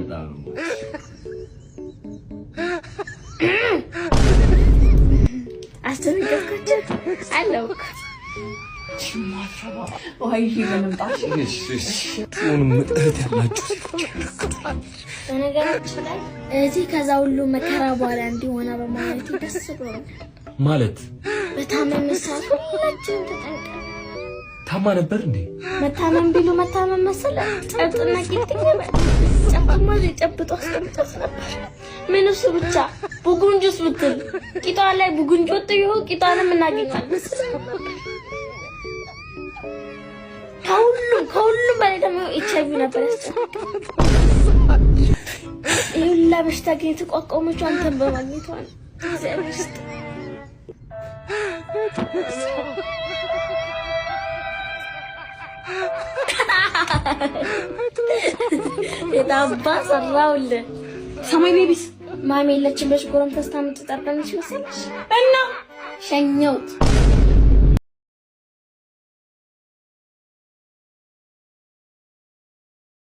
በጣም አስተንገርኩት አለው ወይ ይገነምጣሽ ቱን ምጥህት ያላችሁ በነገራችን ላይ እዚህ ከዛ ሁሉ መከራ በኋላ እንዲሆነ በማለት ደስ ብሎኛል ማለት በታመም ሰዓት ሁላችንም ተጠንቀቅ ታማ ነበር እንዴ መታመም ቢሉ መታመም መሰለ ጨብጥና ቂጥኝ ጨብጥማ ጨብጦ አስቀምጦት ነበር ምን እሱ ብቻ ቡጉንጁስ ብትል ቂጧ ላይ ቡጉንጅ ወጥ ይሁን ቂጧንም እናገኛለን ከሁሉም በላይ ደግሞ ኤችአይቪ ነበር ይሁላ በሽታ ግን የተቋቋመችው አንተን በማግኘቷ ነው እግዚአብሔር ይስጥ የታባ ሰራውል ሰማይ ቤቢስ ማሜ የለችም በሽጎረም ተስታምጥ ተጠርቀንሽ መሰለሽ እና ሸኘውት